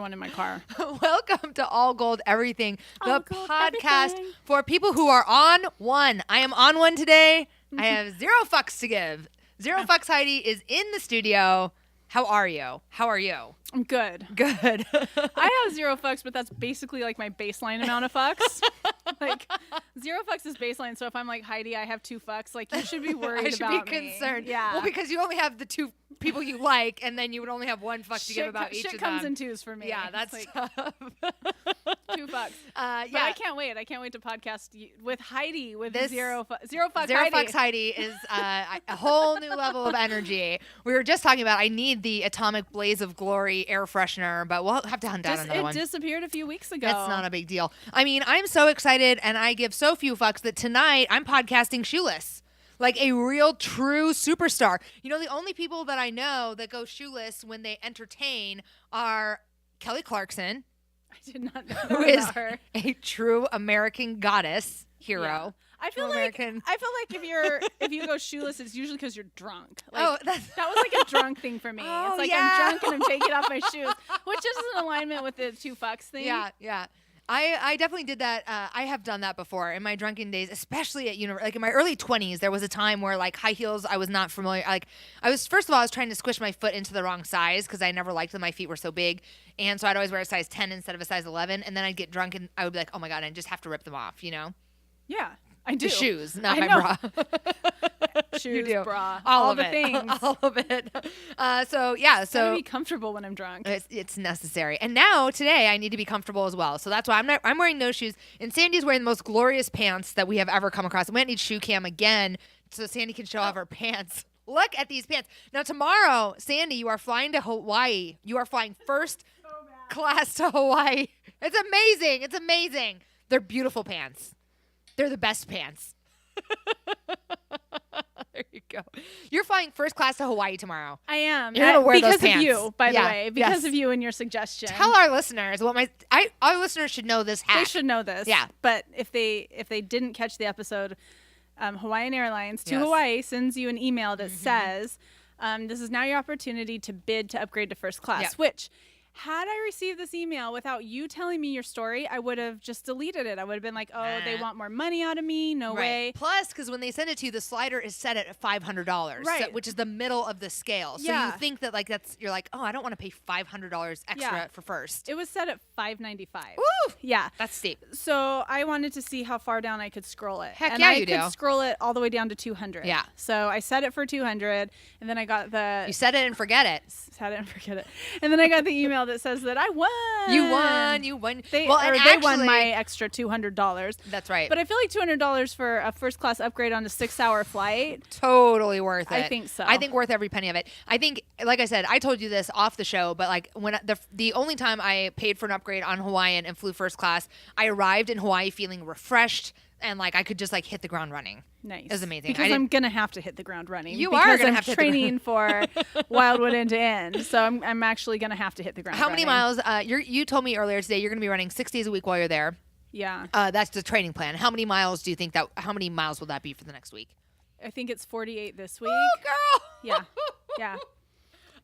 extra one in my car. Welcome to All Gold Everything, the podcast for people who are on one. I am on one today. I have zero fucks to give. Zero fucks Heidi is in the studio. How are you? I'm good. Good. I have zero fucks, but that's basically like my baseline amount of fucks. Like, zero fucks is baseline. So if I'm like, Heidi, I have 2 fucks, like, you should be worried about me. I should be concerned. Yeah. Well, because you only have the 2 people you like, and then you would only have 1 fuck to give about each of them. Shit comes in twos for me. Yeah, that's like, tough. 2 fucks. Yeah. But I can't wait. I can't wait to podcast with Heidi with zero fucks Zero fucks Heidi is a whole new level of energy. We were just talking about I need the Atomic Blaze of Glory air freshener, but we'll have to hunt down another one. It disappeared a few weeks ago. That's not a big deal. I mean, I'm so excited, and I give so few fucks that tonight I'm podcasting shoeless. Like a real, true superstar. You know, the only people that I know that go shoeless when they entertain are Kelly Clarkson. I did not know who is her. A true American goddess hero. Yeah. I feel like if you go shoeless, it's usually because you're drunk. Like, that was like a drunk thing for me. Oh, it's like yeah. I'm drunk and I'm taking off my shoes, which is in alignment with the 2 fucks thing. Yeah. I definitely did that. I have done that before in my drunken days, especially at university. Like in my early 20s, there was a time where like high heels, I was not familiar. Like first of all, I was trying to squish my foot into the wrong size because I never liked that my feet were so big. And so I'd always wear a size 10 instead of a size 11. And then I'd get drunk and I would be like, oh my God, I just have to rip them off, you know? Yeah, I do. The shoes, not I my know. bra. Shoes, you do. bra, all of the it. things. All of it. So Gotta be comfortable when I'm drunk. It's necessary. And now today I need to be comfortable as well. So that's why I'm wearing no shoes. And Sandy's wearing the most glorious pants that we have ever come across. We might need shoe cam again so Sandy can show off her pants. Look at these pants. Now tomorrow, Sandy, you are flying to Hawaii. You are flying first class to Hawaii. It's amazing. It's amazing. They're beautiful pants. They're the best pants. There you go. You're flying first class to Hawaii tomorrow. I am. You're gonna wear because those pants. of you, by the way. Because Yes. of you and your suggestion. Tell our listeners what our listeners should know this hack. They should know this. Yeah. But if they didn't catch the episode, Hawaiian Airlines to Yes. Hawaii sends you an email that says, this is now your opportunity to bid to upgrade to first class, Yep. which had I received this email without you telling me your story, I would have just deleted it. I would have been like, they want more money out of me. No way. Plus, because when they send it to you, the slider is set at $500, Right. which is the middle of the scale. So Yeah. you think that you're like, oh, I don't want to pay $500 extra for first. It was set at $595. Woo! Yeah. That's steep. So I wanted to see how far down I could scroll it. Heck and yeah, I you could do. scroll it all the way down to 200. Yeah. So I set it for 200, and then I got You set it and forget it. set it and forget it. And then I got the email that says that I won. You won. They Actually, won my extra $200. That's right. But I feel like $200 for a first class upgrade on a 6-hour flight. Totally worth it. I think so. I think worth every penny of it. I think, like I said, I told you this off the show, but like when the only time I paid for an upgrade on Hawaiian and flew first class, I arrived in Hawaii feeling refreshed and like I could just like hit the ground running. Nice. It was amazing. Because I'm gonna have to hit the ground running. You are gonna have to hit the training for Wildwood End to End, so I'm actually gonna have to hit the ground. How running. many miles? You told me earlier today you're gonna be running 6 days a week while you're there. Yeah. That's the training plan. How many miles do you think how many miles will that be for the next week? I think it's 48 this week. Oh, girl. Yeah. Yeah.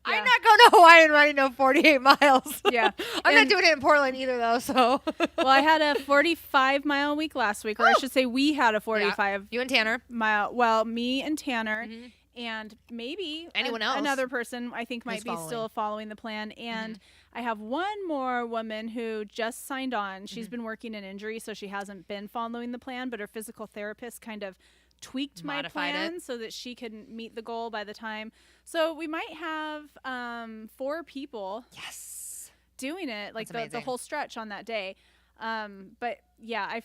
I'm not going to Hawaii and running no 48 miles. Yeah. I'm not doing it in Portland either, though. So. Well, I had a 45-mile week last week, or I should say we had a 45 You and Tanner. mile. Well, me and Tanner and maybe Anyone else. another person I think might be following. still following the plan. And I have one more woman who just signed on. She's been working in injury, so she hasn't been following the plan, but her physical therapist kind of tweaked my Modified plan it. so that she could meet the goal by the time. So we might have 4 people Yes. doing it, like That's the amazing. whole stretch on that day. But yeah,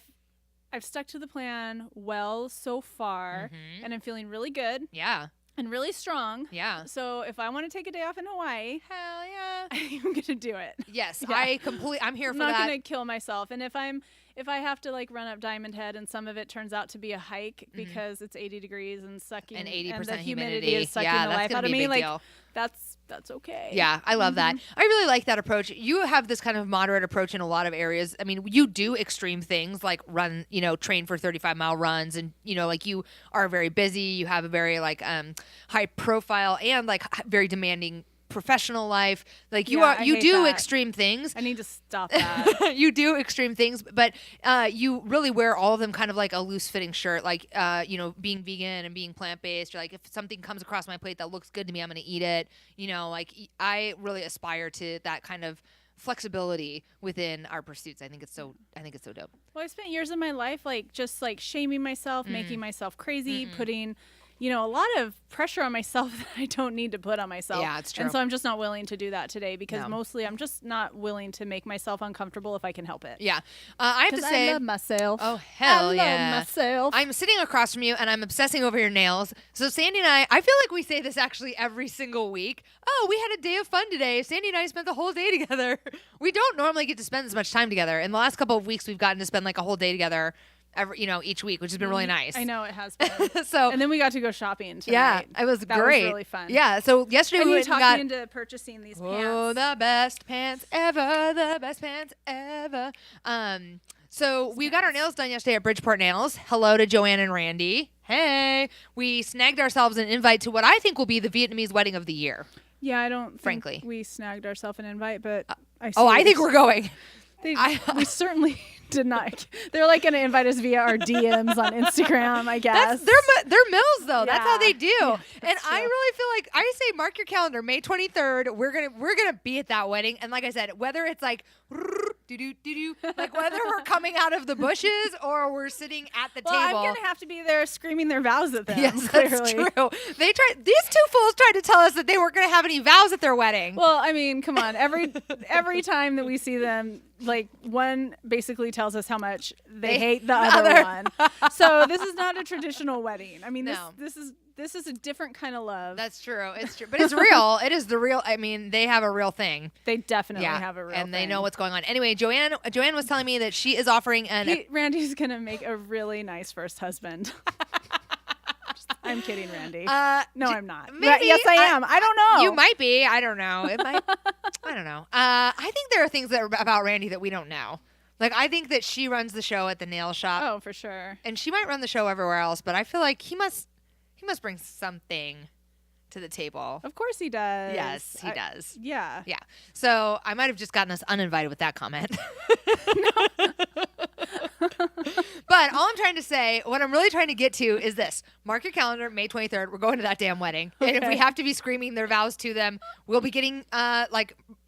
I've stuck to the plan well so far, and I'm feeling really good Yeah. and really strong. Yeah. So if I want to take a day off in Hawaii, Hell yeah. I'm gonna do it. Yes. Yeah. I'm here I'm for not that. gonna kill myself. And if I have to like run up Diamond Head and some of it turns out to be a hike because it's 80 degrees and sucking And 80% and the humidity. is sucking Yeah, the that's life gonna out of be a me, big like deal. that's okay. Yeah, I love that. I really like that approach. You have this kind of moderate approach in a lot of areas. I mean, you do extreme things like run, train for 35-mile runs, and like you are very busy. You have a very like high profile and like very demanding professional life. Like you Yeah, I you hate do that. extreme things. I need to stop that. You do extreme things, but you really wear all of them kind of like a loose fitting shirt, like being vegan and being plant based. Or like if something comes across my plate that looks good to me, I'm gonna eat it. Like I really aspire to that kind of flexibility within our pursuits. I think it's so dope. Well, I spent years of my life just shaming myself, making myself crazy, putting a lot of pressure on myself that I don't need to put on myself. Yeah, it's true. And so I'm just not willing to do that today because No. mostly I'm just not willing to make myself uncomfortable if I can help it. Yeah. I have to say, I love myself. oh hell I yeah, love myself. I'm sitting across from you and I'm obsessing over your nails. So Sandy and I feel like we say this actually every single week. Oh, we had a day of fun today. Sandy and I spent the whole day together. We don't normally get to spend as much time together. In the last couple of weeks, we've gotten to spend like a whole day together each week, which has been really nice. I know it has been. So and then we got to go shopping tonight. yeah, it was that great. was really fun. Yeah. So yesterday And we you went and talked got me into purchasing these pants. oh, the best pants ever, the best pants ever. So we got our nails done yesterday at Bridgeport Nails. Hello to Joanne and Randy. Hey, we snagged ourselves an invite to what I think will be the Vietnamese wedding of the year. Yeah, I don't think Frankly. we snagged ourselves an invite, but I think we're going. we certainly did not. They're like going to invite us via our DMs on Instagram, I guess. They're mills though. That's how Yeah. they do. Yeah, and that's I true. really feel like I say mark your calendar, May 23rd. We're gonna be at that wedding. And like I said, whether it's like like whether we're coming out of the bushes or we're sitting at the Well, table. I'm going to have to be there screaming their vows at them. Yes, clearly. that's true. These two fools tried to tell us that they weren't going to have any vows at their wedding. Well, I mean, come on. Every time that we see them, like one basically tells us how much they hate the other one. So this is not a traditional wedding. I mean, No. this is a different kind of love. That's true. It's true. But it's real. It is the real. I mean, they have a real thing. They definitely Yeah. have a real and they thing. know what's going on. Anyway, Joanne was telling me that she is offering Randy's gonna make a really nice first husband. I'm kidding, Randy. No, I'm not. maybe. Yes, I am. I don't know. You might be. I don't know. It might. I don't know. I think there are things that are about Randy that we don't know. Like, I think that she runs the show at the nail shop. Oh, for sure. And she might run the show everywhere else, but I feel like he must bring something to the table. Of course he does. Yes, he does. Yeah. Yeah. So I might have just gotten us uninvited with that comment. But all I'm trying to say, what I'm really trying to get to is this. Mark your calendar, May 23rd. We're going to that damn wedding. And if we have to be screaming their vows to them, we'll be getting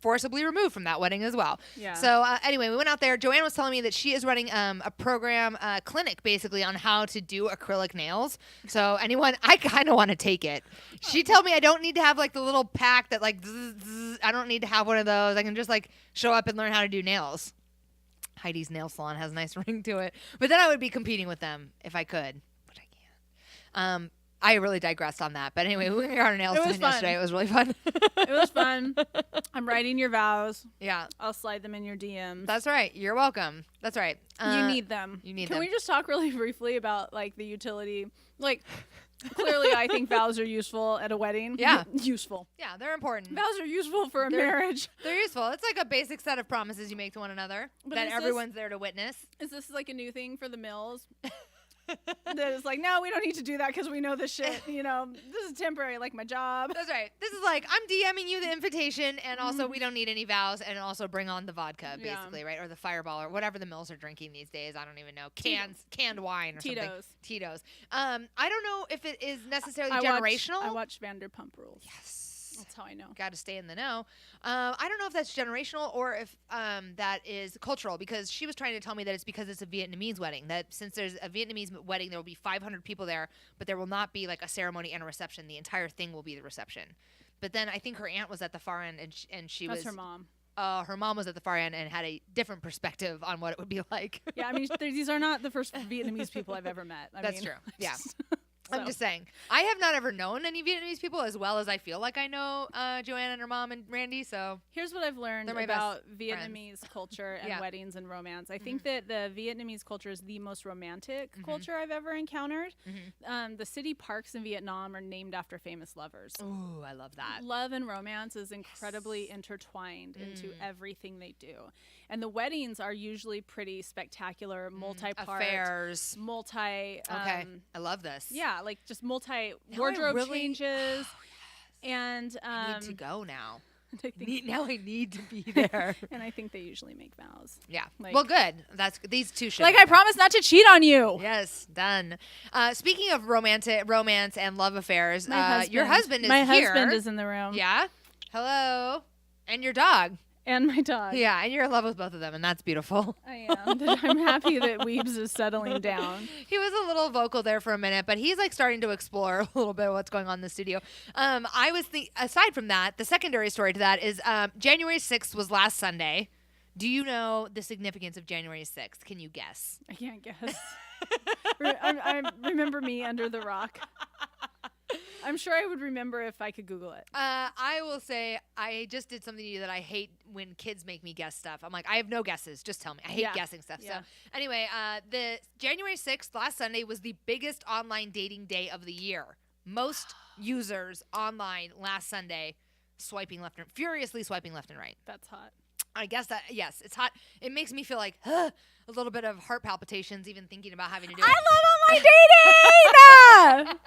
forcibly removed from that wedding as well. Yeah. So anyway, we went out there. Joanne was telling me that she is running a program, clinic basically on how to do acrylic nails. So I kind of want to take it. She told me I don't need to have like the little pack that like, zzz, I don't need to have one of those. I can just like show up and learn how to do nails. Heidi's nail salon has a nice ring to it. But then I would be competing with them if I could, but I can't. I really digressed on that. But anyway, we got our nails done yesterday. It was really fun. It was fun. I'm writing your vows. Yeah. I'll slide them in your DMs. That's right. You're welcome. That's right. You need them. Can we just talk really briefly about like the utility? Like, clearly, I think vows are useful at a wedding. Yeah. Useful. Yeah, they're important. Vows are useful for a marriage. They're useful. It's like a basic set of promises you make to one another that everyone's there to witness. Is this like a new thing for the mills? That is like, no, we don't need to do that because we know this shit. This is temporary, like my job. That's right. This is like, I'm DMing you the invitation, and also we don't need any vows, and also bring on the vodka, basically, right? Or the Fireball, or whatever the mills are drinking these days. I don't even know. Canned wine or something. Tito's. I don't know if it is necessarily generational. I watch Vanderpump Rules. Yes. That's how I know. Got to stay in the know. I don't know if that's generational or if that is cultural, because she was trying to tell me that it's because it's a Vietnamese wedding, that since there's a Vietnamese wedding, there will be 500 people there, but there will not be like a ceremony and a reception. The entire thing will be the reception. But then I think her aunt was at the far end, and she was... That's her mom. Her mom was at the far end and had a different perspective on what it would be like. Yeah, I mean, these are not the first Vietnamese people I've ever met. That's true. Yeah. So. I'm just saying. I have not ever known any Vietnamese people as well as I feel like I know Joanne and her mom and Randy. So here's what I've learned about Vietnamese culture and weddings and romance. I think that the Vietnamese culture is the most romantic culture I've ever encountered. The city parks in Vietnam are named after famous lovers. Ooh, I love that. Love and romance is incredibly intertwined into everything they do. And the weddings are usually pretty spectacular, multi-part. Affairs. Okay. I love this. Yeah, like just multi-wardrobe changes. And I need to go now. I need to be there. And I think they usually make vows. Yeah. Well, good. That's these two should. I promise not to cheat on you. Yes, done. Speaking of romance and love affairs, your husband is here. My here. husband is in the room. Yeah. Hello. And your dog. And my dog. Yeah, and you're in love with both of them, and that's beautiful. I am. I'm happy that Weebs is settling down. He was a little vocal there for a minute, but he's starting to explore a little bit of what's going on in the studio. Aside from that, the secondary story to that is January 6th was last Sunday. Do you know the significance of January 6th? Can you guess? I can't guess. I remember me under the rock. I'm sure I would remember if I could Google it. I will say I just did something to you that I hate when kids make me guess stuff. I'm like, I have no guesses. Just tell me. I hate guessing stuff. Yeah. So anyway, the January 6th, last Sunday, was the biggest online dating day of the year. Most users online last Sunday furiously swiping left and right. That's hot. I guess that, yes, it's hot. It makes me feel like a little bit of heart palpitations even thinking about having to do it. I love online dating!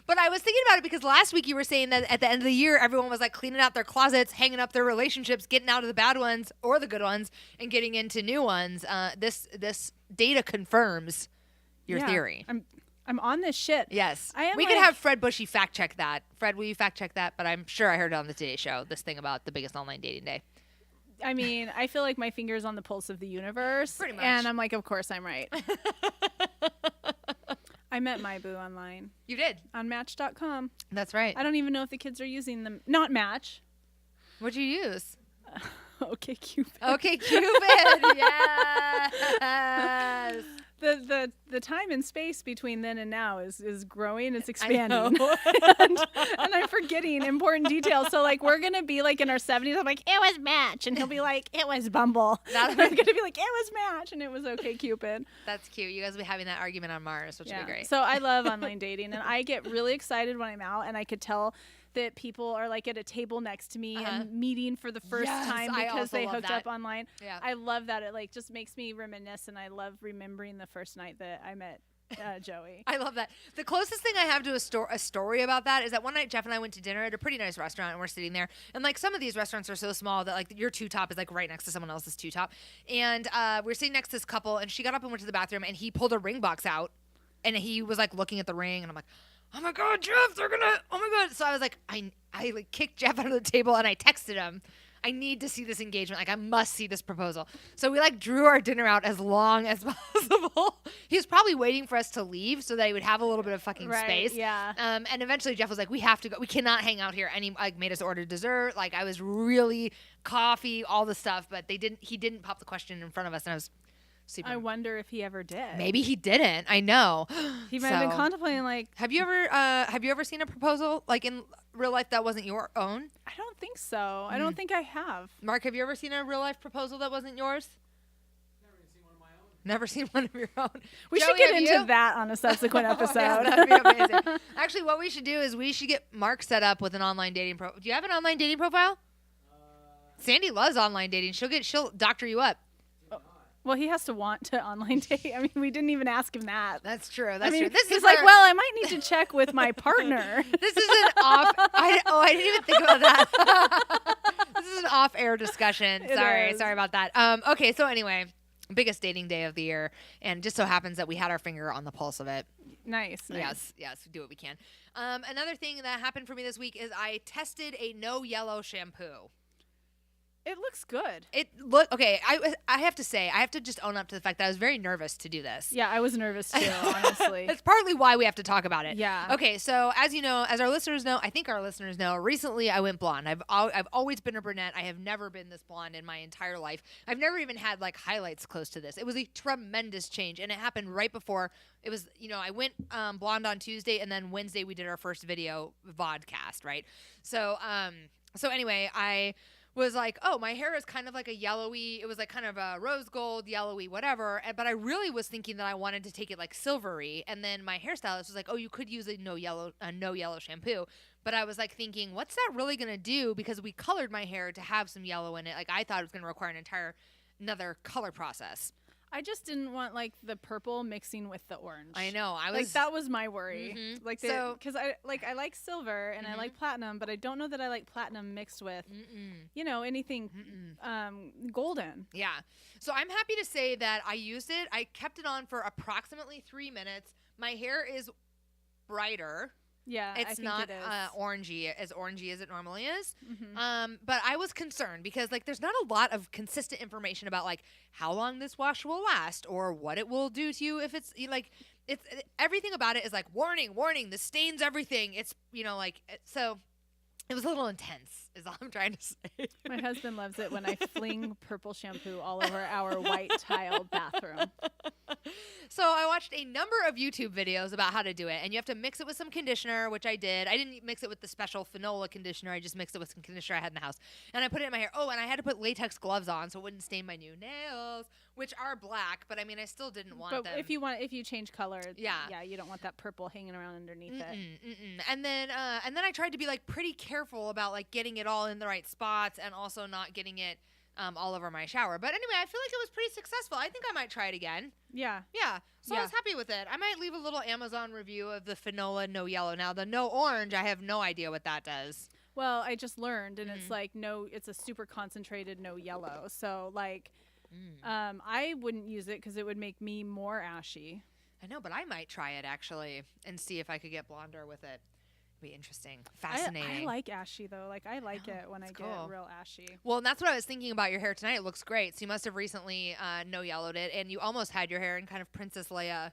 But I was thinking about it because last week you were saying that at the end of the year, everyone was cleaning out their closets, hanging up their relationships, getting out of the bad ones or the good ones and getting into new ones. This data confirms your theory. I'm on this shit. Yes. We could have Fred Bushy fact check that. Fred, will you fact check that? But I'm sure I heard it on the Today Show, this thing about the biggest online dating day. I mean, I feel like my finger's on the pulse of the universe. Pretty much. And I'm like, of course I'm right. I met my boo online. You did? On Match.com. That's right. I don't even know if the kids are using them. Not Match. What'd you use? Okay, Cupid. Okay, Cupid. Yes. The time and space between then and now is growing. It's expanding. and I'm forgetting important details. So we're gonna be in our 70s. I'm like, it was Match, and he'll be like, it was Bumble. I'm gonna be like, it was Match, and it was Okay Cupid. That's cute. You guys will be having that argument on Mars, which would be great. So I love online dating, and I get really excited when I'm out, and I could tell that people are at a table next to me and meeting for the first time because they hooked up online. Yeah. I love that. It just makes me reminisce, and I love remembering the first night that I met Joey. I love that. The closest thing I have to a story about that is that one night Jeff and I went to dinner at a pretty nice restaurant, and we're sitting there, and some of these restaurants are so small that your two top is right next to someone else's two top, and we're sitting next to this couple, and she got up and went to the bathroom, and he pulled a ring box out, and he was looking at the ring, and I'm like, oh my God, Jeff, they're gonna, oh my God. So I was like, I kicked Jeff out of the table and I texted him, I need to see this engagement. I must see this proposal. So we drew our dinner out as long as possible. He was probably waiting for us to leave so that he would have a little bit of fucking space. Yeah. And eventually Jeff was like, we have to go. We cannot hang out here. And he made us order dessert. I was really coffee, all the stuff, but he didn't pop the question in front of us. And I was super. I wonder if he ever did. Maybe he didn't. I know. He might have been contemplating Have you ever seen a proposal in real life that wasn't your own? I don't think so. I don't think I have. Mark, have you ever seen a real life proposal that wasn't yours? Never seen one of your own. We should get into that on a subsequent episode. Yeah, that'd be amazing. Actually, what we should do is we should get Mark set up with an online dating profile. Do you have an online dating profile? Sandy loves online dating. She'll doctor you up. Well, he has to want to online date. I mean, we didn't even ask him that. That's true. That's true. He's like, well, I might need to check with my partner. This is an off. I didn't even think about that. This is an off-air discussion. Sorry about that. Okay, so anyway, biggest dating day of the year, and just so happens that we had our finger on the pulse of it. Nice. Yes, we do what we can. Another thing that happened for me this week is I tested a no yellow shampoo. It looks good. Okay. I have to say, I have to just own up to the fact that I was very nervous to do this. Yeah, I was nervous too, honestly. That's partly why we have to talk about it. Yeah. Okay, so as you know, as our listeners know, I think our listeners know, recently I went blonde. I've always been a brunette. I have never been this blonde in my entire life. I've never even had highlights close to this. It was a tremendous change, and it happened right before. It was, I went blonde on Tuesday, and then Wednesday we did our first video vodcast, right? So anyway, I was like, oh, my hair is kind of like a yellowy, it was kind of a rose gold, yellowy, whatever. But I really was thinking that I wanted to take it silvery. And then my hairstylist was like, oh, you could use a no yellow shampoo. But I was thinking, what's that really going to do? Because we colored my hair to have some yellow in it. I thought it was going to require another color process. I just didn't want like the purple mixing with the orange. I know. That was my worry. Mm-hmm. Like because I like silver and I like platinum, but I don't know that I like platinum mixed with anything golden. Yeah. So I'm happy to say that I used it. I kept it on for approximately 3 minutes. My hair is brighter. Yeah, it's not orangey as it normally is. Mm-hmm. But I was concerned because like there's not a lot of consistent information about like how long this wash will last or what it will do to you if it's like it's everything about it is like warning, this stains everything. It's so it was a little intense is all I'm trying to say. My husband loves it when I fling purple shampoo all over our white tile bathroom. So I watched a number of YouTube videos about how to do it, and you have to mix it with some conditioner, which I did. I didn't mix it with the special Finola conditioner. I just mixed it with some conditioner I had in the house, and I put it in my hair. Oh, and I had to put latex gloves on so it wouldn't stain my new nails, which are black, but I mean, I still didn't want them. But if you change color, you don't want that purple hanging around underneath it. And then I tried to be like pretty careful about like getting it all in the right spots and also not getting it all over my shower. But anyway, I feel like it was pretty successful. I think I might try it again. Yeah. So I was happy with it. I might leave a little Amazon review of the Finola No Yellow. Now, the No Orange, I have no idea what that does. Well, I just learned, and it's like it's a super concentrated no yellow. So, like, I wouldn't use it because it would make me more ashy. I know, but I might try it, actually, and see if I could get blonder with it. Be interesting. Fascinating. I like ashy though. Like I like it when I get real ashy. Well, and that's what I was thinking about your hair tonight. It looks great. So you must have recently no yellowed it, and you almost had your hair in kind of Princess Leia.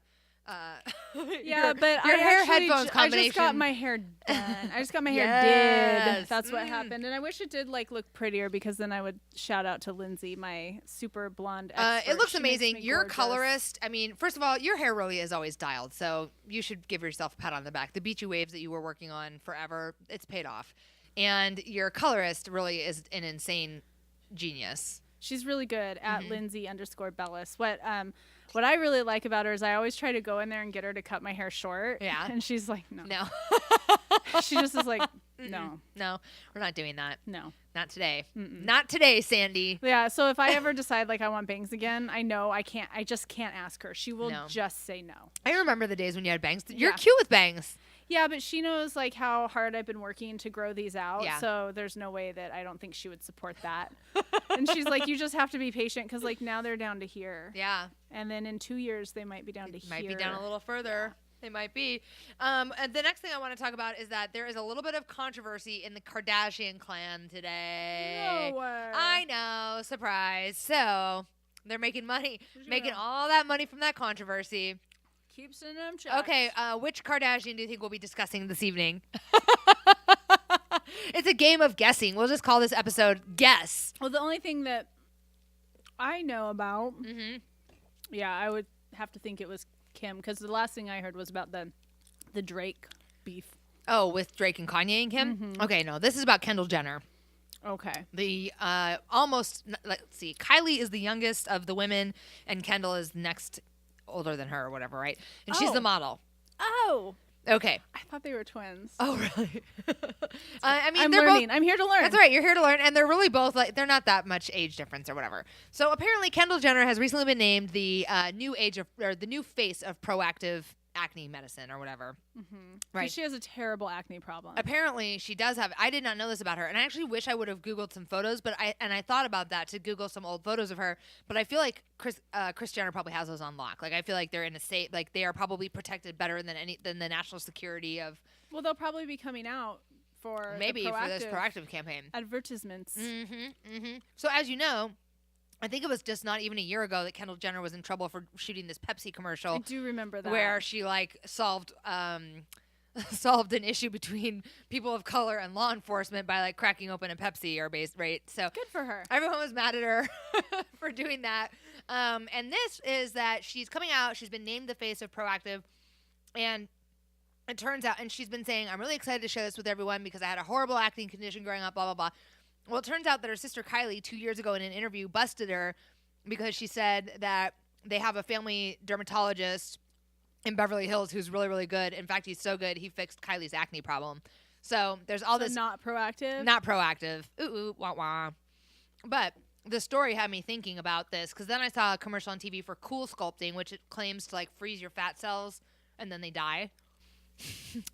But your hair headphones combination. I just got my hair done. I just got my hair did. That's what happened, and I wish it did like look prettier because then I would shout out to Lindsay, my super blonde expert. It looks amazing. You're a colorist. I mean, first of all, your hair really is always dialed, so you should give yourself a pat on the back. The beachy waves that you were working on forever, it's paid off, and your colorist really is an insane genius. She's really good at Lindsay_Bellis. What I really like about her is I always try to go in there and get her to cut my hair short. Yeah. And she's like, no. She just is like, no. No, we're not doing that. No. Not today. Not today, Sandy. Yeah, so if I ever decide like I want bangs again, I know I just can't ask her. She will just say no. I remember the days when you had bangs. You're cute with bangs. Yeah, but she knows like how hard I've been working to grow these out. Yeah. So there's no way that I don't think she would support that. And she's like, you just have to be patient because like now they're down to here. Yeah. And then in 2 years they might be down to here. Might be down a little further. They might be. And the next thing I want to talk about is that there is a little bit of controversy in the Kardashian clan today. No way. I know. Surprise. So they're making money. Making all that money from that controversy. Keep sending them checks. Okay, which Kardashian do you think we'll be discussing this evening? It's a game of guessing. We'll just call this episode Guess. Well, the only thing that I know about, I would have to think it was Kim, because the last thing I heard was about the Drake beef. Oh, with Drake and Kanye and Kim? Okay, no, this is about Kendall Jenner. Okay. The let's see, Kylie is the youngest of the women, and Kendall is next older than her or whatever, right? And she's the model. Oh. Okay. I thought they were twins. Oh, really? I mean, I'm they're learning. both, I'm here to learn. That's right. You're here to learn. And they're really both like, they're not that much age difference or whatever. So apparently Kendall Jenner has recently been named the the new face of proactive acne medicine or whatever. Right. She has a terrible acne problem. Apparently she does have. I did not know this about her, and I actually wish I would have Googled some photos. But I thought about that to Google some old photos of her. But I feel like Kris Jenner probably has those on lock. Like I feel like they're in a safe. Like they are probably protected better than the national security of. Well, they'll probably be coming out for maybe for this proactive campaign advertisements. So as you know. I think it was just not even a year ago that Kendall Jenner was in trouble for shooting this Pepsi commercial. I do remember that. Where she like solved an issue between people of color and law enforcement by like cracking open a Pepsi right? So good for her. Everyone was mad at her for doing that. And this is that she's coming out. She's been named the face of Proactive, and it turns out, and she's been saying, "I'm really excited to share this with everyone because I had a horrible acne condition growing up." Blah blah blah. Well, it turns out that her sister Kylie 2 years ago in an interview busted her because she said that they have a family dermatologist in Beverly Hills who's really, really good. In fact, he's so good, he fixed Kylie's acne problem. So there's all this. Not proactive? Not proactive. Ooh, wah, wah. But the story had me thinking about this because then I saw a commercial on TV for Cool Sculpting, which it claims to like freeze your fat cells and then they die.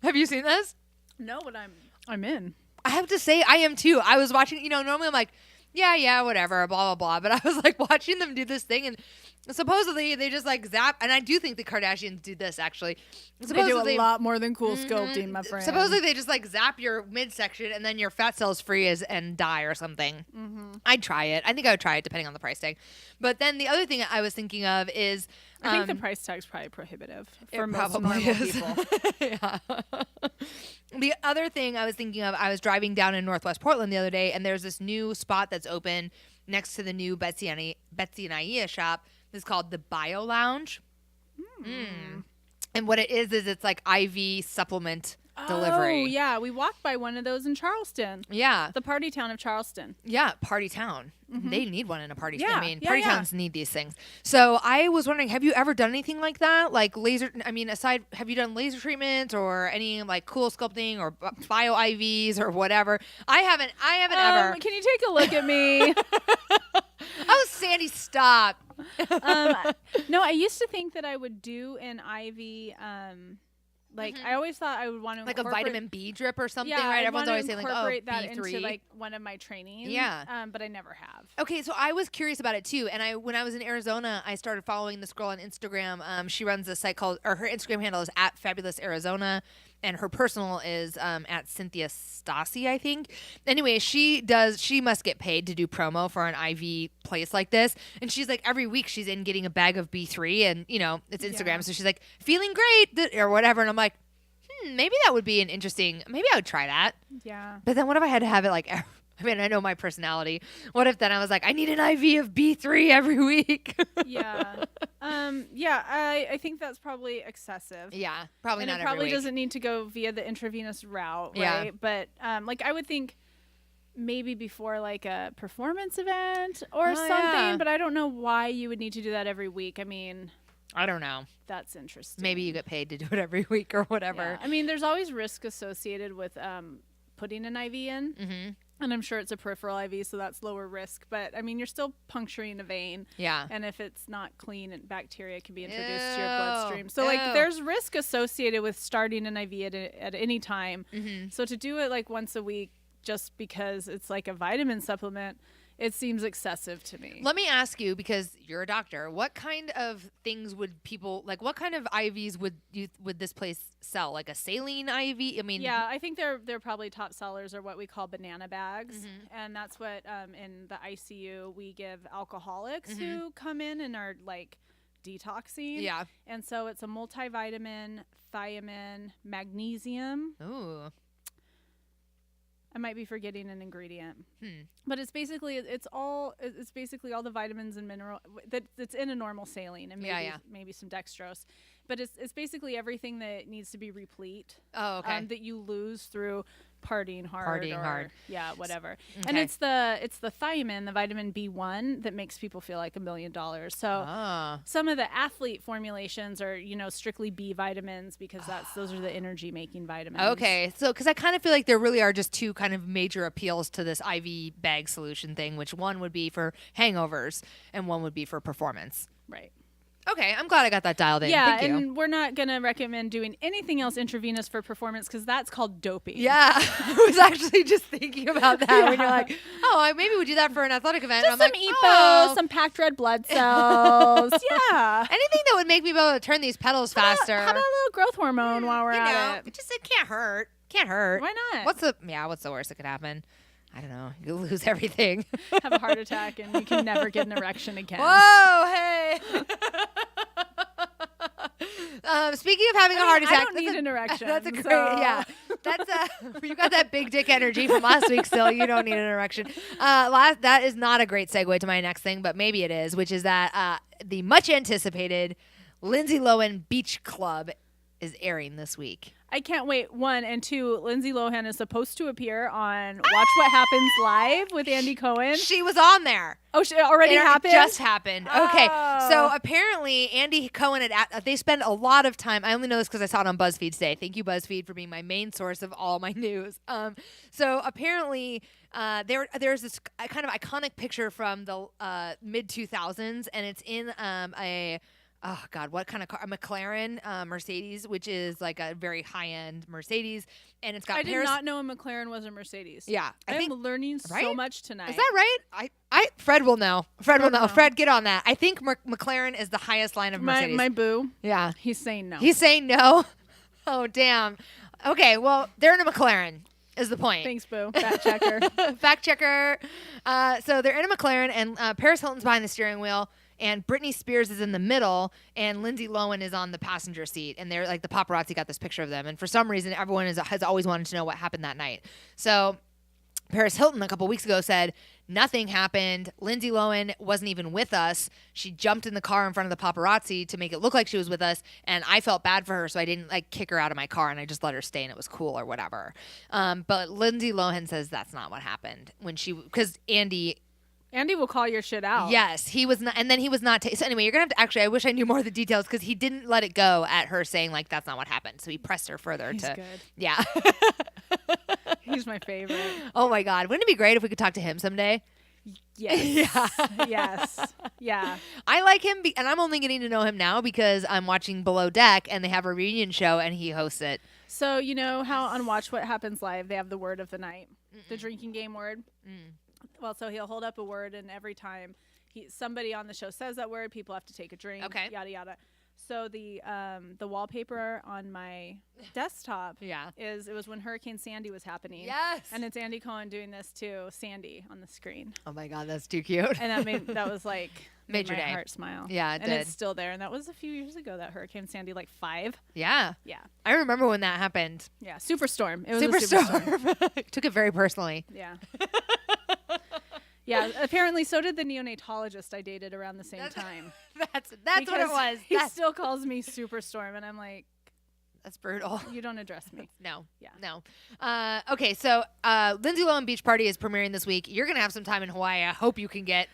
Have you seen this? No, but I'm in. I have to say I am too. I was watching, normally I'm like, yeah, whatever, blah, blah, blah. But I was like watching them do this thing and supposedly they just like zap. And I do think the Kardashians do this actually. Supposedly, they do a lot more than Cool Sculpting, my friend. Supposedly they just like zap your midsection and then your fat cells freeze and die or something. Mm-hmm. I'd try it. I think I would try it depending on the price tag. But then the other thing I was thinking of is... I think the price tag's probably prohibitive for most normal people. Yeah. The other thing I was thinking of, I was driving down in Northwest Portland the other day, and there's this new spot that's open next to the new Betsy and Aia shop. It's called the Bio Lounge. And what it is it's like IV supplement delivery. Oh, yeah. We walked by one of those in Charleston. Yeah. The party town of Charleston. Yeah, party town. Mm-hmm. They need one in a party town. Yeah, I mean, party towns need these things. So I was wondering, have you ever done anything like that? Like have you done laser treatments or any like cool sculpting or bio IVs or whatever? I haven't ever. Can you take a look at me? Oh, Sandy, stop. No, I used to think that I would do an IV, I always thought I would want to like a vitamin B drip or something, yeah, right? I Everyone's always saying incorporate that B3 into like one of my trainings. Yeah. But I never have. Okay, so I was curious about it too, and when I was in Arizona, I started following this girl on Instagram. She runs a site her Instagram handle is @FabulousArizona, and her personal is at Cynthia Stassi, I think. Anyway, she must get paid to do promo for an IV place like this, and she's like every week she's in getting a bag of B3, and it's Instagram, so she's like feeling great or whatever, and I'm like, maybe that would be maybe I would try that. Yeah. But then what if I had to have it like, I mean, I know my personality. What if then I was like, I need an IV of B3 every week? Yeah. I think that's probably excessive. Yeah, probably and not every week. it probably doesn't need to go via the intravenous route, right? Yeah. But I would think maybe before like a performance event or something, but I don't know why you would need to do that every week. I mean... I don't know. That's interesting. Maybe you get paid to do it every week or whatever. Yeah. I mean, there's always risk associated with putting an IV in. Mm-hmm. And I'm sure it's a peripheral IV, so that's lower risk. But, I mean, you're still puncturing a vein. Yeah. And if it's not clean, bacteria can be introduced to your bloodstream. So, there's risk associated with starting an IV at any time. Mm-hmm. So, to do it, like, once a week just because it's like a vitamin supplement, it seems excessive to me. Let me ask you, because you're a doctor, what kind of things would people like? What kind of IVs would this place sell? Like a saline IV? I mean, yeah, I think they're probably top sellers are what we call banana bags, and that's what in the ICU we give alcoholics who come in and are like detoxing. Yeah, and so it's a multivitamin, thiamine, magnesium. Ooh. I might be forgetting an ingredient, but it's basically all the vitamins and mineral that's in a normal saline, and maybe some dextrose, but it's basically everything that needs to be replete. Oh, okay. That you lose through partying hard. Yeah, whatever. Okay. And it's the thiamine, the vitamin B1 that makes people feel like $1 million. So some of the athlete formulations are, strictly B vitamins because those are the energy making vitamins. Okay. So, cause I kind of feel like there really are just two kind of major appeals to this IV bag solution thing, which one would be for hangovers and one would be for performance. Right. Okay, I'm glad I got that dialed in. Yeah, Thank you. and we're not going to recommend doing anything else intravenous for performance because that's called doping. Yeah, I was actually just thinking about that when you're like, maybe we do that for an athletic event. Just some EPO, some packed red blood cells. Yeah. Anything that would make me be able to turn these pedals faster. How about a little growth hormone while we're at it? It can't hurt. Can't hurt. Why not? What's the worst that could happen? I don't know. You lose everything. Have a heart attack and you can never get an erection again. Whoa, hey. Speaking of having a heart attack, I don't need an erection. That's a great, yeah. That's you got that big dick energy from last week. Still, you don't need an erection. That is not a great segue to my next thing, but maybe it is, which is that the much anticipated Lindsey Lohan Beach Club is airing this week. I can't wait. 1 and 2, Lindsay Lohan is supposed to appear on Watch What Happens Live with Andy Cohen. She was on there. Oh, it already happened? It just happened. Okay. So apparently Andy Cohen, they spend a lot of time. I only know this because I saw it on BuzzFeed today. Thank you, BuzzFeed, for being my main source of all my news. So apparently there's this kind of iconic picture from the mid-2000s, and it's in oh God, what kind of car? A McLaren Mercedes, which is like a very high-end Mercedes, and it's got. I did not know a McLaren was a Mercedes. Yeah, I'm learning so much tonight. Is that right? Fred will know. Fred will know. Fred, get on that. I think McLaren is the highest line of Mercedes. My boo. Yeah, he's saying no. He's saying no. Oh damn. Okay, well they're in a McLaren. Is the point. Thanks, boo. Fact checker. Fact checker. So they're in a McLaren, and Paris Hilton's behind the steering wheel. And Britney Spears is in the middle, and Lindsay Lohan is on the passenger seat. And they're like, the paparazzi got this picture of them. And for some reason, everyone has always wanted to know what happened that night. So Paris Hilton a couple weeks ago said nothing happened. Lindsay Lohan wasn't even with us. She jumped in the car in front of the paparazzi to make it look like she was with us. And I felt bad for her, so I didn't kick her out of my car, and I just let her stay, and it was cool or whatever. But Lindsay Lohan says that's not what happened because Andy will call your shit out. Yes, he was not, and then he was not. So anyway, you're gonna have to actually. I wish I knew more of the details because he didn't let it go at her saying that's not what happened. So he pressed her further. He's good. Yeah. He's my favorite. Oh my God, wouldn't it be great if we could talk to him someday? Yes. Yeah. Yes. Yeah. I like him, and I'm only getting to know him now because I'm watching Below Deck, and they have a reunion show, and he hosts it. So you know how on Watch What Happens Live they have the word of the night, the drinking game word. Well, so he'll hold up a word, and every time somebody on the show says that word, people have to take a drink. Okay. Yada yada. So the wallpaper on my desktop it was when Hurricane Sandy was happening. Yes. And it's Andy Cohen doing this to Sandy on the screen. Oh my God, that's too cute. And that was Major made my day. heart smile. Yeah, it and did. It's still there. And that was a few years ago, that Hurricane Sandy, 5. Yeah. Yeah. I remember when that happened. Yeah. Superstorm. It was Superstorm. Took it very personally. Yeah. Yeah, apparently so did the neonatologist I dated around the same time. That's what it was. He still calls me Superstorm, and I'm like, that's brutal. You don't address me. No. Yeah. No. Okay, so Lindsey Lohan Beach Party is premiering this week. You're going to have some time in Hawaii. I hope you can get...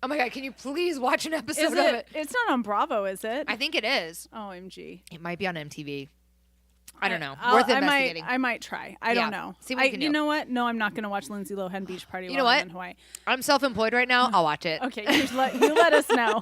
Oh my God, can you please watch an episode of it? It's not on Bravo, is it? I think it is. OMG. It might be on MTV. I don't know. Worth investigating. I might try. I don't know. See what you can do. You know what? No, I'm not going to watch Lindsay Lohan Beach Party while I'm in Hawaii. I'm self-employed right now. I'll watch it. Okay, you let us know.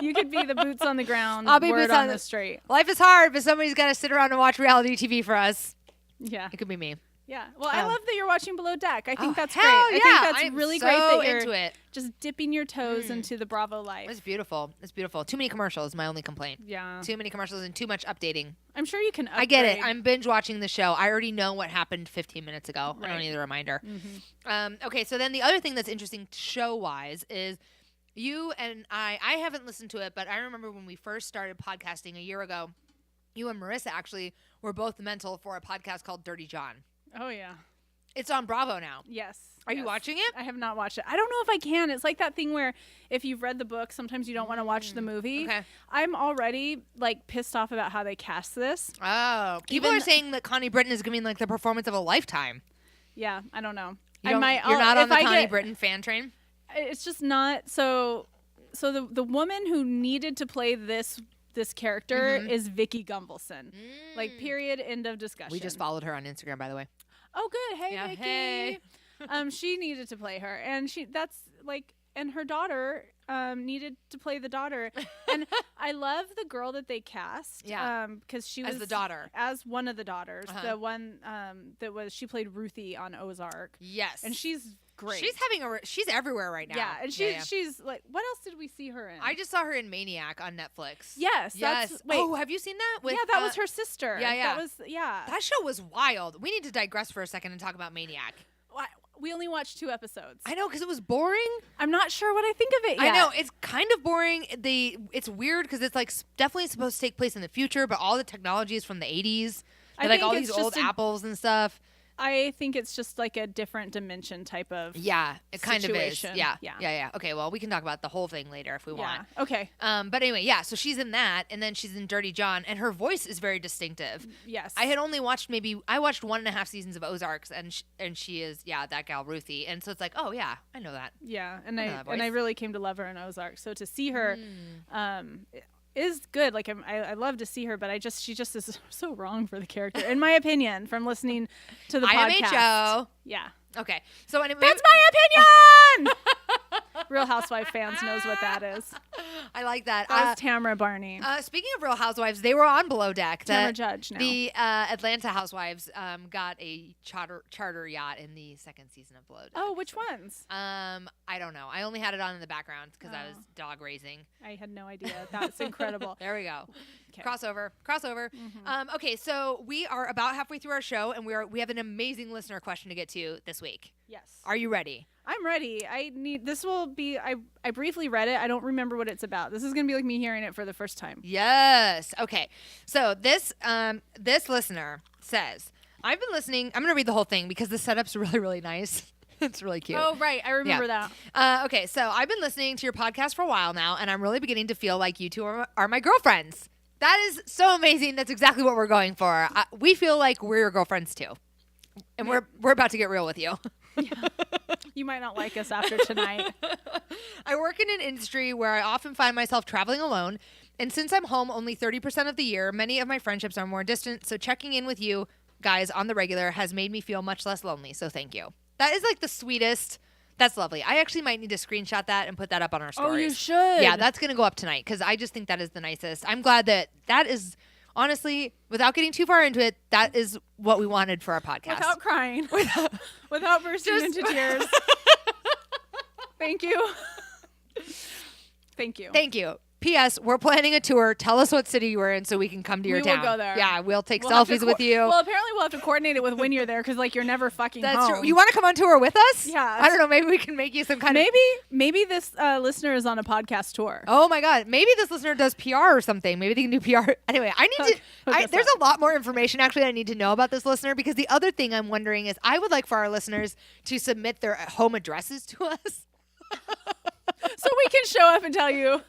You could be the boots on the ground, I'll be word boots on the street. Life is hard, but somebody's got to sit around and watch reality TV for us. Yeah. It could be me. Yeah. Well, I love that you're watching Below Deck. I think that's great. Yeah. I think that's really great that you're into it. Just dipping your toes into the Bravo life. It's beautiful. It's beautiful. Too many commercials, my only complaint. Yeah. Too many commercials and too much updating. I'm sure you can upgrade. I get it. I'm binge watching the show. I already know what happened 15 minutes ago. Right. I don't need a reminder. Mm-hmm. Okay, so then the other thing that's interesting show-wise is you and I haven't listened to it, but I remember when we first started podcasting a year ago, you and Marissa actually were both mental for a podcast called Dirty John. Oh, yeah. It's on Bravo now. Yes. Are you watching it? I have not watched it. I don't know if I can. It's like that thing where if you've read the book, sometimes you don't want to watch the movie. Okay. I'm already pissed off about how they cast this. Oh. People are saying that Connie Britton is going to be the performance of a lifetime. Yeah, I don't know. You're not on the Connie Britton fan train? It's just not. So the woman who needed to play this character is Vicky Gumbelson. Period, end of discussion. We just followed her on Instagram, by the way. Oh, good. Hey, yeah, Vicky. Hey. She needed to play her, and and her daughter needed to play the daughter. And I love the girl that they cast. Yeah. Because she was as the daughter, as one of the daughters, the one she played Ruthie on Ozark. Yes, and she's great. She's everywhere right now. Yeah, and she's what else did we see her in? I just saw her in Maniac on Netflix. Yes. Wait. Oh, have you seen that? That was her sister. Yeah. That show was wild. We need to digress for a second and talk about Maniac. We only watched 2 episodes. I know, because it was boring. I'm not sure what I think of it yet. I know, it's kind of boring. It's weird because it's definitely supposed to take place in the future, but all the technology is from the 80s. All these old apples and stuff. I think it's just like a different dimension type of it kind situation. of is. Yeah. Okay, well, we can talk about the whole thing later if we want. Okay. But anyway, so she's in that, and then she's in Dirty John, and her voice is very distinctive. Yes. I had only watched 1.5 seasons of Ozarks, and she is that gal Ruthie, and so it's like, oh yeah, I know that. Yeah, and I really came to love her in Ozarks. So to see her, is good. Like I love to see her, but she just is so wrong for the character, in my opinion, from listening to the podcast. IMHO. Yeah. Okay. So anyway, that's my opinion. Real Housewife fans knows what that is. I like that. That was Tamara Barney. Speaking of Real Housewives, they were on Below Deck. Tamara Judge now. The Atlanta Housewives got a charter yacht in the second season of Below Deck. Oh, which ones? I don't know. I only had it on in the background because I was dog raising. I had no idea. That's incredible. There we go. Okay. Crossover. Mm-hmm. Okay, so we are about halfway through our show, and we have an amazing listener question to get to this week. Yes. Are you ready? I'm ready. I briefly read it. I don't remember what it's about. This is going to be like me hearing it for the first time. Yes. Okay. So this listener says, I've been listening. I'm going to read the whole thing because the setup's really, really nice. It's really cute. Oh, right. I remember that. Okay. So I've been listening to your podcast for a while now, and I'm really beginning to feel like you two are my girlfriends. That is so amazing. That's exactly what we're going for. We feel like we're your girlfriends too. And we're about to get real with you. Yeah. You might not like us after tonight. I work in an industry where I often find myself traveling alone. And since I'm home only 30% of the year, many of my friendships are more distant. So checking in with you guys on the regular has made me feel much less lonely. So thank you. That is like the sweetest. That's lovely. I actually might need to screenshot that and put that up on our stories. Oh, you should. Yeah, that's going to go up tonight because I just think that is the nicest. I'm glad that is... Honestly, without getting too far into it, that is what we wanted for our podcast. Without crying. Without bursting into tears. Thank you. Thank you. Thank you. P.S. We're planning a tour. Tell us what city you were in so we can come to your town. We will go there. Yeah, we'll take selfies with you. Well, apparently we'll have to coordinate it with when you're there because, like, you're never fucking home. That's true. You want to come on tour with us? Yeah. I don't know. Maybe we can make you some kind of... Maybe this listener is on a podcast tour. Oh, my God. Maybe this listener does PR or something. Maybe they can do PR. Anyway, I need to... There's a lot more information, actually, I need to know about this listener because the other thing I'm wondering is I would like for our listeners to submit their home addresses to us. So we can show up and tell you...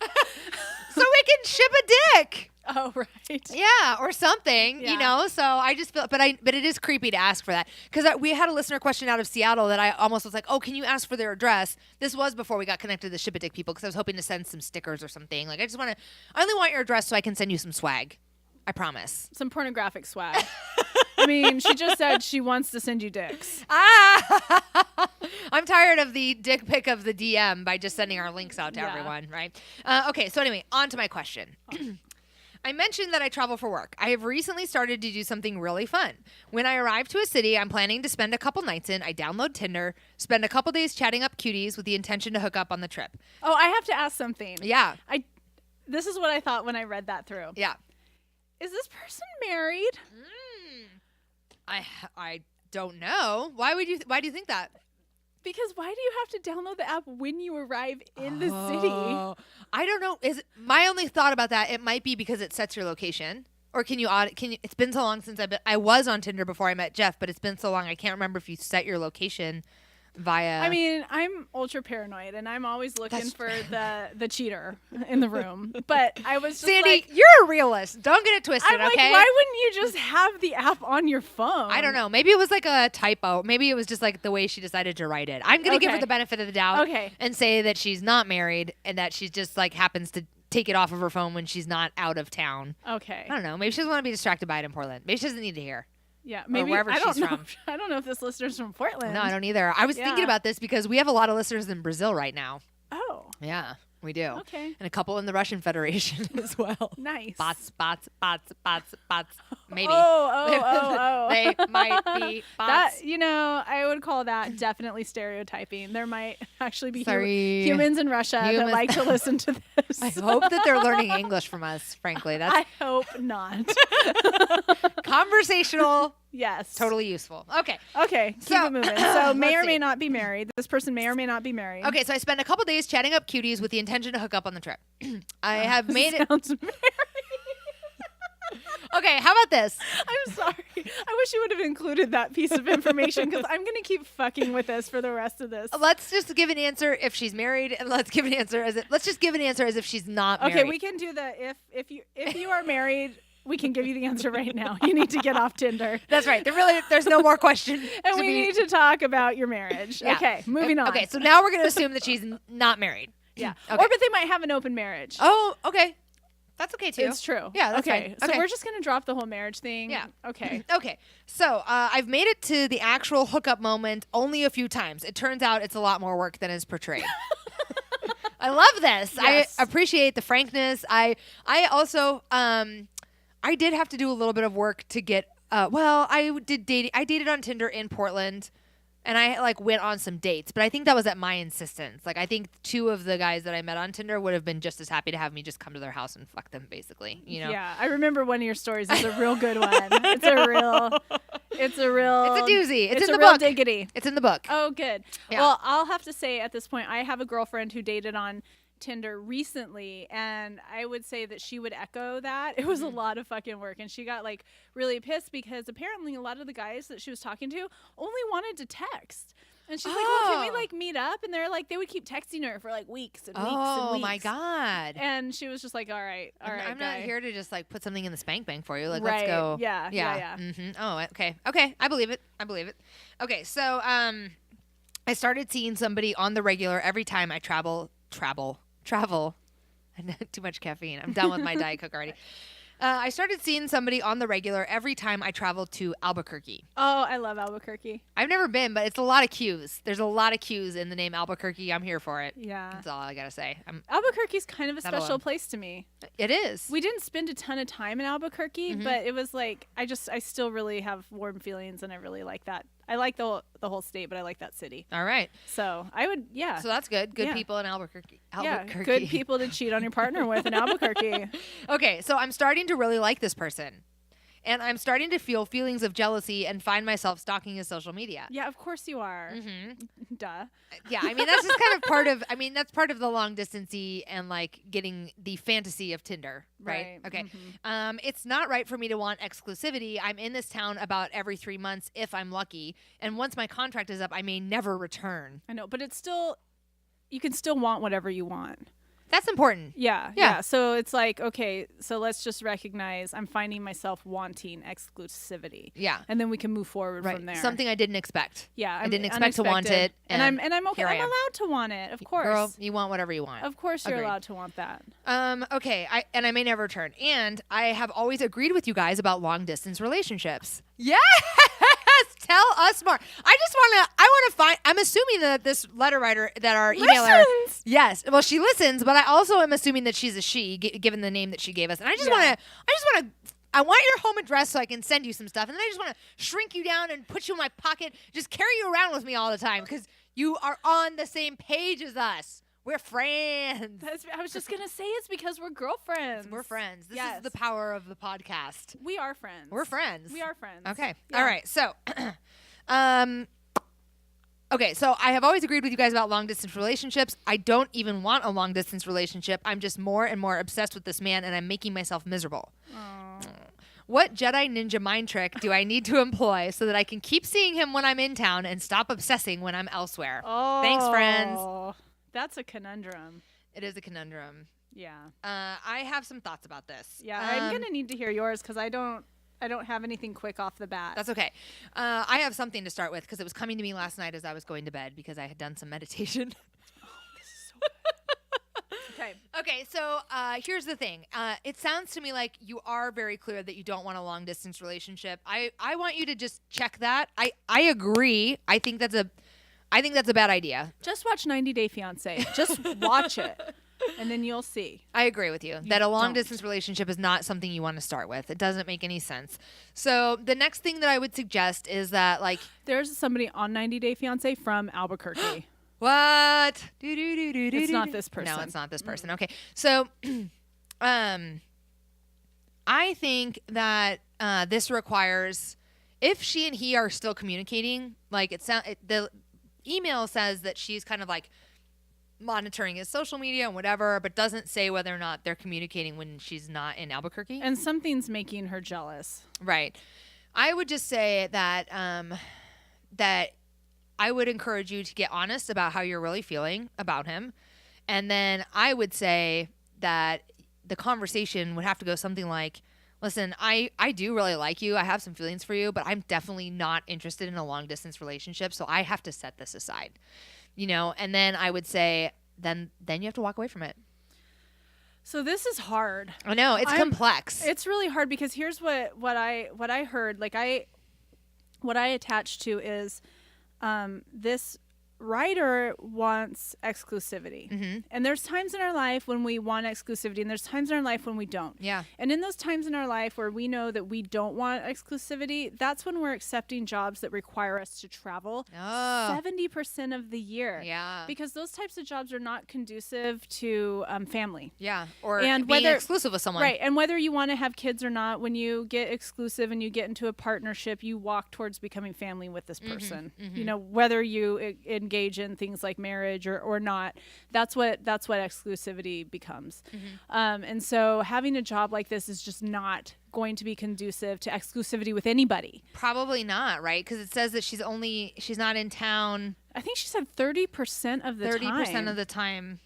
So we can ship a dick. Oh, right. Yeah, or something, yeah. You know? So I just feel, but it is creepy to ask for that. Because we had a listener question out of Seattle that I almost was like, oh, can you ask for their address? This was before we got connected to the Ship a Dick people because I was hoping to send some stickers or something. Like, I only want your address so I can send you some swag. I promise. Some pornographic swag. I mean, she just said she wants to send you dicks. I'm tired of the dick pic of the DM by just sending our links out to everyone, right? Okay, so anyway, on to my question. I mentioned that I travel for work. I have recently started to do something really fun. When I arrive to a city I'm planning to spend a couple nights in, I download Tinder, spend a couple days chatting up cuties with the intention to hook up on the trip. Oh, I have to ask something. Yeah. This is what I thought when I read that through. Yeah. Is this person married? I don't know. Why do you think that? Because why do you have to download the app when you arrive in the city? I don't know. My only thought about that, it might be because it sets your location. Or can you it's been so long since I was on Tinder before I met Jeff, but it's been so long I can't remember if you set your location via... I mean, I'm ultra paranoid, and I'm always looking for the cheater in the room. But I was just Sandy, you're a realist. Don't get it twisted, I'm like, okay? why wouldn't you just have the app on your phone? I don't know. Maybe it was like a typo. Maybe it was just like the way she decided to write it. I'm going to give her the benefit of the doubt and say that she's not married and that she just like happens to take it off of her phone when she's not out of town. Okay. I don't know. Maybe she doesn't want to be distracted by it in Portland. Maybe she doesn't need to hear. Yeah, maybe. Or wherever she's from. I don't know if this listener's from Portland. No, I don't either. I was thinking about this because we have a lot of listeners in Brazil right now. Oh. Yeah, we do. Okay. And a couple in the Russian Federation as well. Nice. Bots. Maybe. Oh. They might be bots. That, I would call that definitely stereotyping. There might actually be humans in Russia that like to listen to this. I hope that they're learning English from us, frankly. I hope not. Conversational. Yes. Totally useful. Okay. Keep it moving. So may or may not be married. This person may or may not be married. Okay, so I spent a couple days chatting up cuties with the intention to hook up on the trip. I have made it. Sounds married. Okay, how about this? I'm sorry. I wish you would have included that piece of information because I'm going to keep fucking with this for the rest of this. Let's just give an answer if she's married, and let's just give an answer as if she's not married. Okay, we can do the if you are married, we can give you the answer right now. You need to get off Tinder. That's right. There's no more question. And we need to talk about your marriage. Yeah. Okay, moving on. Okay, so now we're going to assume that she's not married. Yeah. Okay. Or but they might have an open marriage. Oh, okay. That's okay too. It's true. Yeah, that's okay. fine. So we're just going to drop the whole marriage thing. Yeah. Okay. Okay. So I've made it to the actual hookup moment only a few times. It turns out it's a lot more work than is portrayed. I love this. Yes. I appreciate the frankness. I also I did have to do a little bit of work to get I dated on Tinder in Portland. And I went on some dates, but I think that was at my insistence. I think 2 of the guys that I met on Tinder would have been just as happy to have me just come to their house and fuck them, basically. You know? Yeah, I remember one of your stories. It's a real good one. It's a doozy. It's in the real book. Diggity. It's in the book. Oh, good. Yeah. Well, I'll have to say at this point, I have a girlfriend who dated on Tinder recently, and I would say that she would echo that. It was a lot of fucking work, and she got really pissed because apparently a lot of the guys that she was talking to only wanted to text. And she's like, well, can we meet up? And they're they would keep texting her for weeks and weeks and weeks. Oh my God. And she was just like, all right, I'm not here to just put something in the spank bank for you. Right. Let's go. Yeah. Mm-hmm. Oh, okay. I believe it. Okay. So, I started seeing somebody on the regular every time I travel. Too much caffeine. I'm done with my Diet Coke already. I started seeing somebody on the regular every time I traveled to Albuquerque. Oh, I love Albuquerque. I've never been, but it's a lot of Q's. There's a lot of Q's in the name Albuquerque. I'm here for it. Yeah. That's all I got to say. Albuquerque's kind of a special place to me. It is. We didn't spend a ton of time in Albuquerque, but it was I still really have warm feelings, and I really like that. I like the whole state, but I like that city. All right. So I would, yeah. So that's good. Good people in Albuquerque. Yeah, good people to cheat on your partner with in Albuquerque. Okay, so I'm starting to really like this person. And I'm starting to feel feelings of jealousy and find myself stalking his social media. Yeah, of course you are. Mm-hmm. Duh. Yeah, that's just kind of that's part of the long distance-y and getting the fantasy of Tinder, right? Okay. Mm-hmm. It's not right for me to want exclusivity. I'm in this town about every 3 months if I'm lucky. And once my contract is up, I may never return. I know, but you can still want whatever you want. That's important. Yeah. So it's okay, so let's just recognize I'm finding myself wanting exclusivity. Yeah. And then we can move forward from there. Something I didn't expect. Yeah. I didn't expect to want it. And I'm okay. I'm allowed to want it, of course. Girl, you want whatever you want. Of course you're allowed to want that. Okay. I may never return. And I have always agreed with you guys about long distance relationships. Yes. Tell us more. I'm assuming that this letter writer, that our emailer. Yes. Well, she listens, but I also am assuming that she's a she, given the name that she gave us. And I want your home address so I can send you some stuff. And then I just want to shrink you down and put you in my pocket, just carry you around with me all the time because you are on the same page as us. We're friends. I was just going to say it's because we're girlfriends. We're friends. This is the power of the podcast. We are friends. We're friends. We are friends. Okay. Yeah. All right. So, okay. So I have always agreed with you guys about long distance relationships. I don't even want a long distance relationship. I'm just more and more obsessed with this man, and I'm making myself miserable. Aww. What Jedi ninja mind trick do I need to employ so that I can keep seeing him when I'm in town and stop obsessing when I'm elsewhere? Oh. Thanks, friends. That's a conundrum. It is a conundrum. Yeah. I have some thoughts about this. Yeah, I'm gonna need to hear yours because I don't have anything quick off the bat. That's okay. I have something to start with because it was coming to me last night as I was going to bed because I had done some meditation. Oh, this is so good. Okay. Okay, so here's the thing. It sounds to me like you are very clear that you don't want a long distance relationship. I want you to just check that. I agree. I think that's a bad idea. Just watch 90 Day Fiancé. Just watch it, and then you'll see. I agree with you that a long-distance relationship is not something you want to start with. It doesn't make any sense. So the next thing that I would suggest is that, there's somebody on 90 Day Fiancé from Albuquerque. What? It's not this person. No, it's not this person. Okay. So I think that this requires, if she and he are still communicating, the email says that she's kind of monitoring his social media and whatever, but doesn't say whether or not they're communicating when she's not in Albuquerque. And something's making her jealous. Right. I would just say that that I would encourage you to get honest about how you're really feeling about him. And then I would say that the conversation would have to go something like, listen, I do really like you. I have some feelings for you, but I'm definitely not interested in a long distance relationship. So I have to set this aside, and then I would say, then you have to walk away from it. So this is hard. I know it's complex. It's really hard because here's what I heard. What I attached to is this writer wants exclusivity. Mm-hmm. And there's times in our life when we want exclusivity, and there's times in our life when we don't. Yeah. And in those times in our life where we know that we don't want exclusivity, that's when we're accepting jobs that require us to travel 70% of the year. Yeah. Because those types of jobs are not conducive to family. Yeah. Or and being exclusive with someone. Right. And whether you want to have kids or not, when you get exclusive and you get into a partnership, you walk towards becoming family with this person. Mm-hmm. Mm-hmm. Whether you engage in things like marriage or not, that's what exclusivity becomes. Mm-hmm. And so having a job like this is just not going to be conducive to exclusivity with anybody. Probably not, right? Because it says that she's not in town. I think she said 30% of the time. 30% of the time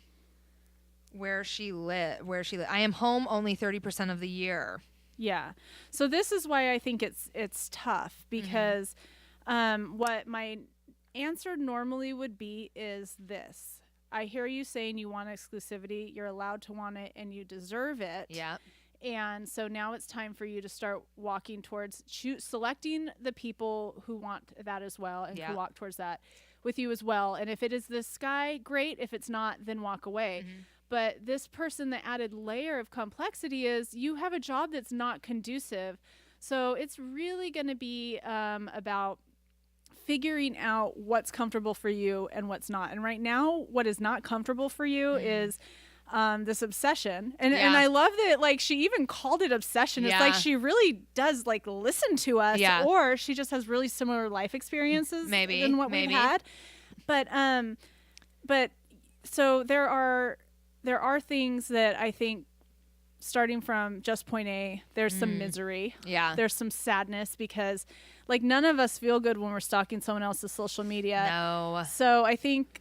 where she live. I am home only 30% of the year. Yeah. So this is why I think it's tough, because what my answer normally would be is this. I hear you saying you want exclusivity. You're allowed to want it and you deserve it. Yeah. And so now it's time for you to start walking towards selecting the people who want that as well and who walk towards that with you as well. And if it is this guy, great. If it's not, then walk away. Mm-hmm. But this person, the added layer of complexity is you have a job that's not conducive. So it's really going to be about figuring out what's comfortable for you and what's not. And right now, what is not comfortable for you is this obsession. And I love that, she even called it obsession. It's like she really does listen to us, or she just has really similar life experiences than what we've had. But so there are things that I think, starting from just point A, there's some misery. Yeah. There's some sadness because none of us feel good when we're stalking someone else's social media. No. So I think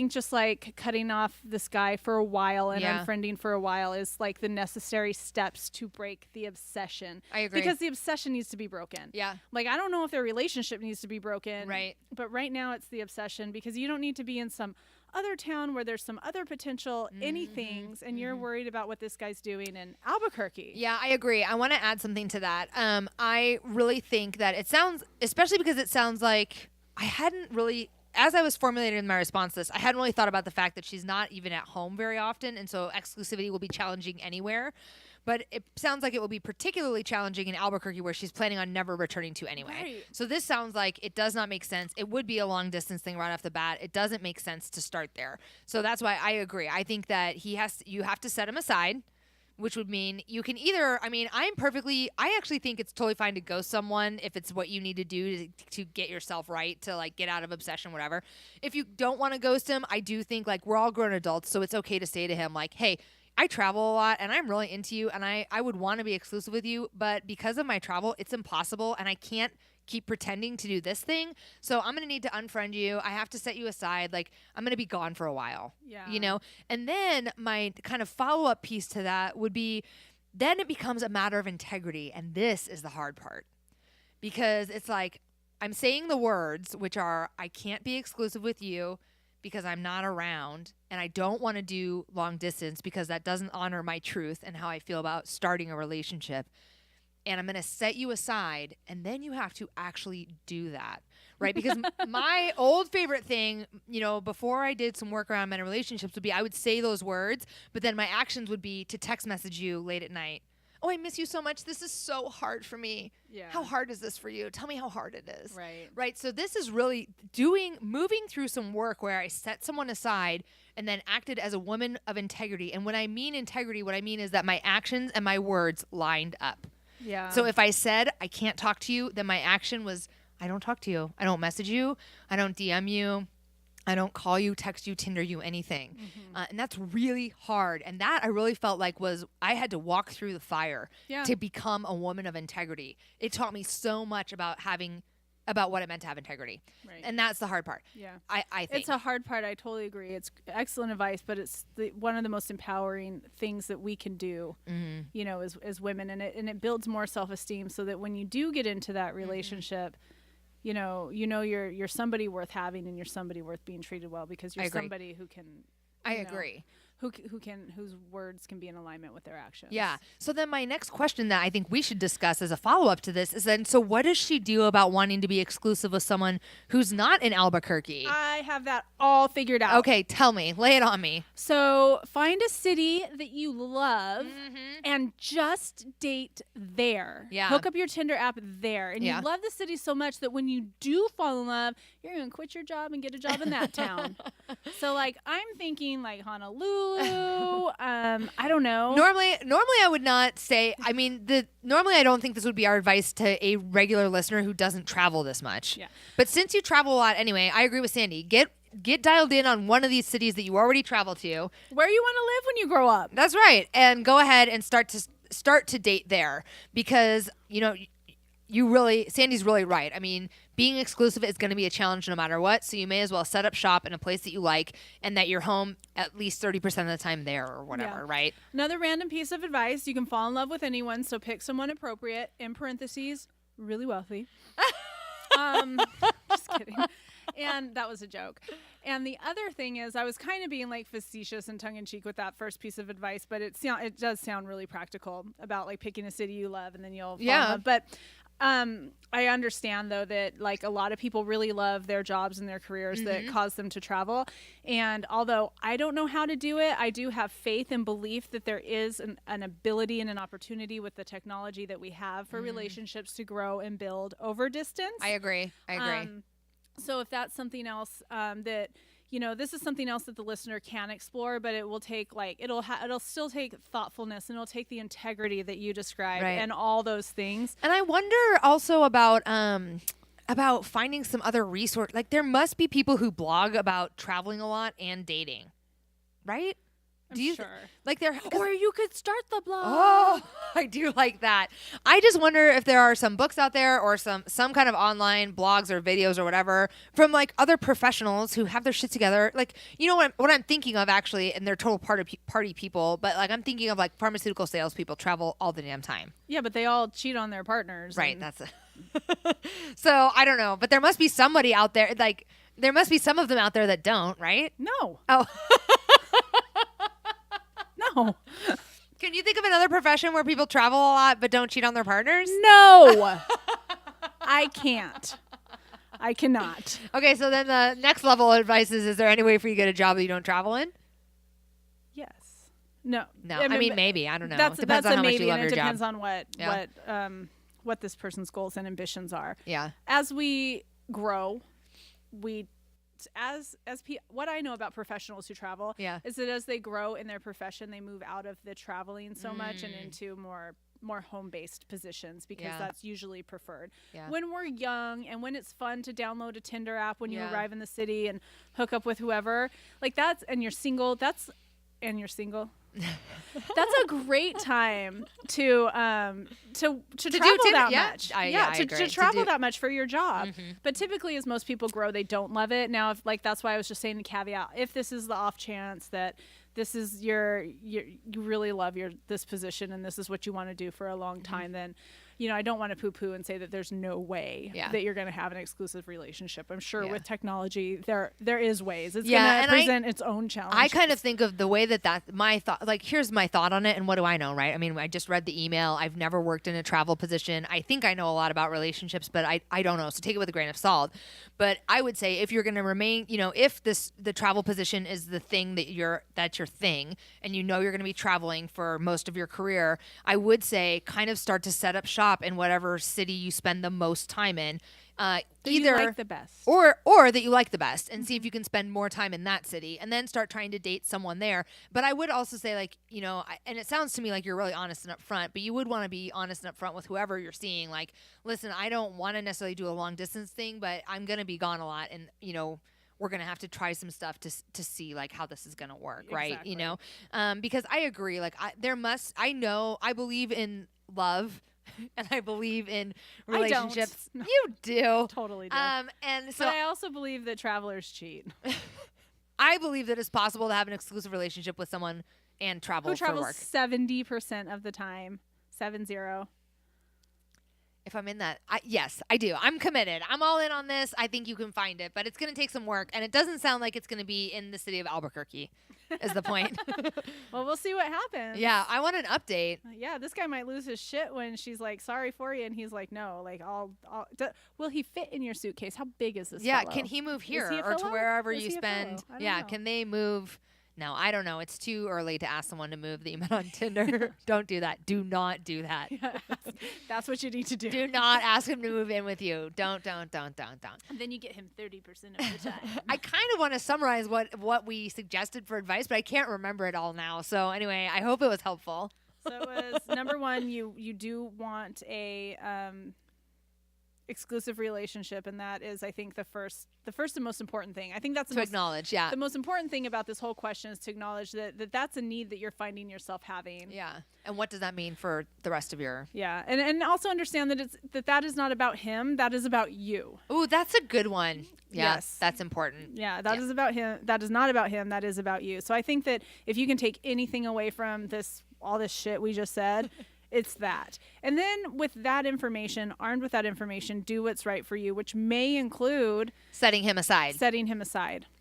just cutting off this guy for a while and unfriending for a while is the necessary steps to break the obsession. I agree. Because the obsession needs to be broken. Yeah. I don't know if their relationship needs to be broken. Right. But right now it's the obsession, because you don't need to be in some other town where there's some other potential anythings and you're worried about what this guy's doing in Albuquerque. Yeah, I agree. I want to add something to that. I really think that it sounds, especially because it sounds like I hadn't really, as I was formulating my response to this, I hadn't really thought about the fact that she's not even at home very often, and so exclusivity will be challenging anywhere. But it sounds like it will be particularly challenging in Albuquerque, where she's planning on never returning to anyway. Right. So this sounds like it does not make sense. It would be a long distance thing right off the bat. It doesn't make sense to start there. So that's why I agree. I think that you have to set him aside, which would mean you can either, I actually think it's totally fine to ghost someone if it's what you need to do to get yourself right, to get out of obsession, whatever. If you don't want to ghost him, I do think we're all grown adults, so it's okay to say to him hey, I travel a lot and I'm really into you and I would want to be exclusive with you, but because of my travel, it's impossible and I can't keep pretending to do this thing. So I'm going to need to unfriend you. I have to set you aside. I'm going to be gone for a while. Yeah. And then my kind of follow-up piece to that would be, then it becomes a matter of integrity. And this is the hard part, because it's I'm saying the words, which are, I can't be exclusive with you because I'm not around, and I don't want to do long distance because that doesn't honor my truth and how I feel about starting a relationship. And I'm going to set you aside, and then you have to actually do that, right? Because my old favorite thing, before I did some work around men and relationships, would be I would say those words, but then my actions would be to text message you late at night. Oh, I miss you so much. This is so hard for me. Yeah. How hard is this for you? Tell me how hard it is. Right. Right. So this is really moving through some work where I set someone aside and then acted as a woman of integrity. And when I mean integrity, what I mean is that my actions and my words lined up. Yeah. So if I said I can't talk to you, then my action was I don't talk to you. I don't message you. I don't DM you. I don't call you, text you, Tinder you, anything. And that's really hard. And that I really felt like I had to walk through the fire to become a woman of integrity. It taught me so much about what it meant to have integrity. Right. And that's the hard part. Yeah. I think. It's a hard part. I totally agree. It's excellent advice, but it's one of the most empowering things that we can do, you know, as women. And it builds more self-esteem so that when you do get into that relationship, you know you're somebody worth having and you're somebody worth being treated well because you're somebody who can. I agree. Whose words can be in alignment with their actions. Yeah. So then my next question that I think we should discuss as a follow-up to this is then, so what does she do about wanting to be exclusive with someone who's not in Albuquerque? I have that all figured out. Okay, tell me. Lay it on me. So find a city that you love and just date there. Yeah. Hook up your Tinder app there. And you love the city so much that when you do fall in love, you're going to quit your job and get a job in that town. So like I'm thinking like Honolulu. I don't know. Normally I would not say. I mean, normally I don't think this would be our advice to a regular listener who doesn't travel this much. Yeah. But since you travel a lot anyway, I agree with Sandy. Get dialed in on one of these cities that you already travel to, where you want to live when you grow up. That's right, and go ahead and start to date there because Sandy's really right. I mean, being exclusive is going to be a challenge no matter what, so you may as well set up shop in a place that you like and that you're home at least 30% of the time there or whatever, right? Another random piece of advice, you can fall in love with anyone, so pick someone appropriate, in parentheses, really wealthy. Just kidding. And that was a joke. And the other thing is, I was kind of being like facetious and tongue-in-cheek with that first piece of advice, but it does sound really practical about like picking a city you love and then you'll fall in love. But I understand though that like a lot of people really love their jobs and their careers that cause them to travel. And although I don't know how to do it, I do have faith and belief that there is an ability and an opportunity with the technology that we have for relationships to grow and build over distance. I agree. So if that's something else that, you know, this is something else that the listener can explore, but it will take like, it'll still take thoughtfulness and it'll take the integrity that you described and all those things. And I wonder also about finding some other resource. Like there must be people who blog about traveling a lot and dating, right? Sure. Or you could start the blog. Oh, I do like that. I just wonder if there are some books out there or some kind of online blogs or videos or whatever from like other professionals who have their shit together. Like, you know what I'm thinking of actually, and they're total party people, but like I'm thinking of like pharmaceutical salespeople travel all the damn time. Yeah, but they all cheat on their partners. Right. So I don't know, but there must be somebody out there. Like there must be some of them out there that don't, right? No. Oh. No. Can you think of another profession where people travel a lot but don't cheat on their partners? No. I can't. I cannot. Okay, so then the next level of advice is there any way for you to get a job that you don't travel in? Yes. No. I mean maybe. I don't know. It depends on how much you love your job. It depends on what this person's goals and ambitions are. Yeah. As we grow, what I know about professionals who travel is that as they grow in their profession, they move out of the traveling so much and into more home-based positions because that's usually preferred. Yeah. When we're young and when it's fun to download a Tinder app when you arrive in the city and hook up with whoever, like and you're single, that's a great time to travel that much. I agree. To travel that much for your job. But typically, as most people grow, they don't love it. Now, that's why I was just saying the caveat. If this is the off chance that this is you really love this position and this is what you want to do for a long time, then I don't want to poo-poo and say that there's no way that you're going to have an exclusive relationship. I'm sure with technology, there is ways. It's going to present its own challenges. I kind of think of the way that my thought, like here's my thought on it and what do I know, right? I mean, I just read the email. I've never worked in a travel position. I think I know a lot about relationships, but I don't know. So take it with a grain of salt. But I would say if you're going to remain, if the travel position is the thing that's your thing and you're going to be traveling for most of your career, I would say kind of start to set up shop in whatever city you spend the most time in, you like the best, or that you like the best, and see if you can spend more time in that city, and then start trying to date someone there. But I would also say, like, and it sounds to me like you're really honest and upfront, but you would want to be honest and upfront with whoever you're seeing. Like, listen, I don't want to necessarily do a long distance thing, but I'm gonna be gone a lot, and we're going to have to try some stuff to see like how this is going to work. Exactly. Right. You know, because I agree. Like I believe in love and I believe in relationships. I don't. You do. Totally do. And so but I also believe that travelers cheat. I believe that it's possible to have an exclusive relationship with someone and travel Who for travels work. 70% of the time. 70. If I'm in that, yes, I do. I'm committed. I'm all in on this. I think you can find it, but it's going to take some work, and it doesn't sound like it's going to be in the city of Albuquerque. Is the point? Well, we'll see what happens. Yeah, I want an update. Yeah, this guy might lose his shit when she's like, "Sorry for you," and he's like, "No, like, will he fit in your suitcase? How big is this? Yeah, fellow? can he move here he a or to fellow? wherever Is you he a spend? fellow? I don't Yeah, know. can they move? No, I don't know. It's too early to ask someone to move that you met on Tinder. Don't do that. Do not do that. That's what you need to do. Do not ask him to move in with you. Don't. And then you get him 30% of the time. I kind of want to summarize what we suggested for advice, but I can't remember it all now. So anyway, I hope it was helpful. So it was number one, you do want a exclusive relationship, and that is, I think, the first and most important thing. I think that's acknowledge. Yeah. The most important thing about this whole question is to acknowledge that that's a need that you're finding yourself having. Yeah. And what does that mean for the rest of your? Yeah. And also understand that that is not about him. That is about you. Ooh, that's a good one. Yeah, yes. That's important. Yeah. That is about him. That is not about him. That is about you. So I think that if you can take anything away from all this shit we just said, it's that. And then with that information, armed with that information, do what's right for you, which may include setting him aside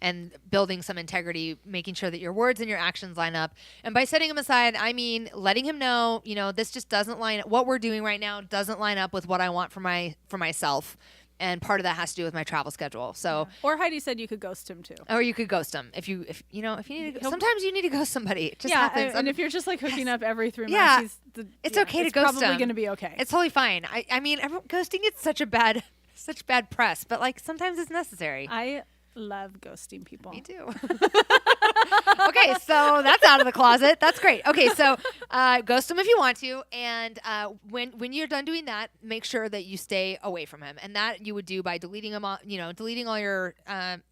and building some integrity, making sure that your words and your actions line up. And by setting him aside, I mean letting him know, this just doesn't line up. What we're doing right now doesn't line up with what I want for myself. And part of that has to do with my travel schedule. So, or Heidi said you could ghost him too. Or you could ghost him if you need to. Sometimes you need to ghost somebody. It just happens. And if you're just like hooking up every 3 months, it's okay to ghost him. It's probably going to be okay. It's totally fine. I mean, ghosting gets such bad press, but like sometimes it's necessary. I love ghosting people. Me too. Okay, so that's out of the closet. That's great. Okay, so ghost him if you want to, and when you're done doing that, make sure that you stay away from him, and that you would do by deleting him, deleting all your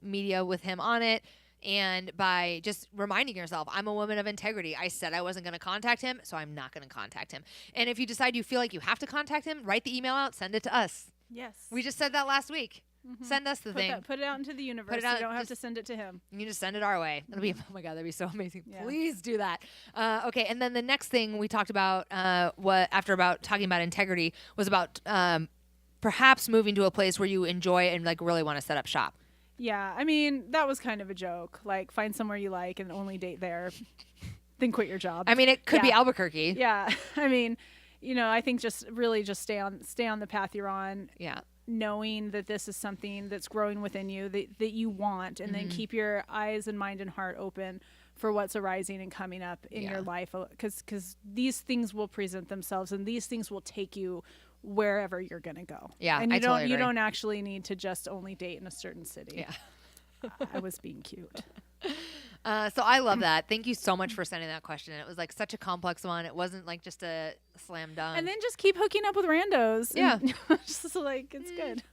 media with him on it, and by just reminding yourself, I'm a woman of integrity. I said I wasn't going to contact him, so I'm not going to contact him. And if you decide you feel like you have to contact him, write the email out, send it to us. Yes. We just said that last week. Mm-hmm. Send us the thing. Put it out into the universe. You don't have to send it to him. You just send it our way. It'll be, oh my God, that'd be so amazing. Yeah. Please do that. Okay, and then the next thing we talked about, talking about integrity, was about perhaps moving to a place where you enjoy and like really want to set up shop. Yeah, I mean that was kind of a joke. Like find somewhere you like and only date there, then quit your job. I mean, it could be Albuquerque. Yeah, I mean, I think just stay on the path you're on. Yeah. Knowing that this is something that's growing within you that you want, and then keep your eyes and mind and heart open for what's arising and coming up in your life, because these things will present themselves and these things will take you wherever you're going to go. Yeah, and totally agree. You don't actually need to just only date in a certain city. Yeah. I was being cute. So I love that. Thank you so much for sending that question. It was like such a complex one. It wasn't like just a slam dunk. And then just keep hooking up with randos. Yeah. Just like, it's good.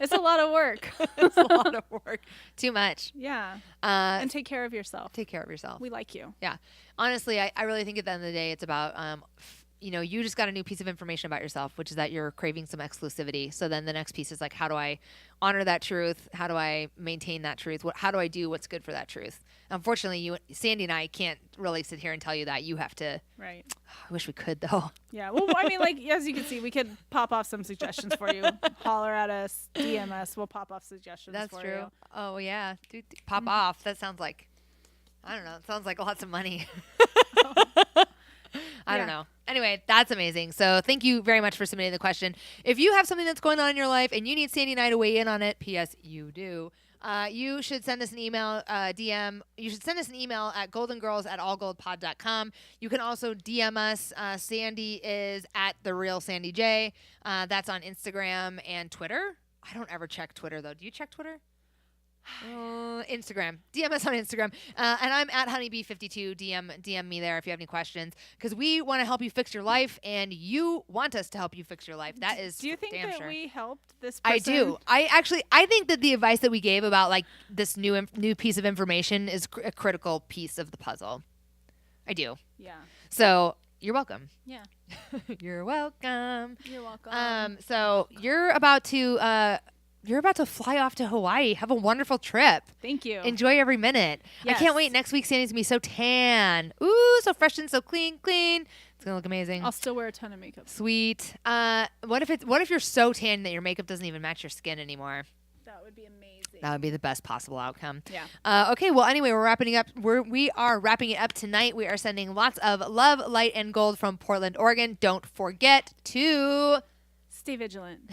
It's a lot of work. It's a lot of work. Too much. Yeah. And take care of yourself. Take care of yourself. We like you. Yeah. Honestly, I really think at the end of the day, it's about, you just got a new piece of information about yourself, which is that you're craving some exclusivity. So then the next piece is like, how do I honor that truth? How do I maintain that truth? How do I do what's good for that truth? Unfortunately, Sandy and I can't really sit here and tell you that. You have to. Right. I wish we could, though. Yeah. Well, I mean, like, as you can see, we could pop off some suggestions for you. Holler at us, DM us. We'll pop off suggestions That's for true. you. Oh, yeah. Pop off. That sounds like, I don't know. It sounds like lots of money. I don't know. Anyway, that's amazing. So thank you very much for submitting the question. If you have something that's going on in your life and you need Sandy and I to weigh in on it, P.S. you do, you should send us an email, DM. You should send us an email at goldengirls@allgoldpod.com. You can also DM us. Sandy is at@TheRealSandyJ. That's on Instagram and Twitter. I don't ever check Twitter, though. Do you check Twitter? Instagram. DM us on Instagram. And I'm at honeybee52. DM me there if you have any questions. Because we want to help you fix your life, and you want us to help you fix your life. That is Do you think damn that sure. we helped this person? I do. I think that the advice that we gave about like this new piece of information is a critical piece of the puzzle. I do. Yeah. So you're welcome. Yeah. You're welcome. You're welcome. So you're about to fly off to Hawaii. Have a wonderful trip. Thank you. Enjoy every minute. Yes. I can't wait. Next week, Sandy's going to be so tan. Ooh, so fresh and so clean. It's going to look amazing. I'll still wear a ton of makeup. Sweet. What if you're so tan that your makeup doesn't even match your skin anymore? That would be amazing. That would be the best possible outcome. Yeah. Okay. Well, anyway, we're wrapping it up. We are wrapping it up tonight. We are sending lots of love, light, and gold from Portland, Oregon. Don't forget to stay vigilant.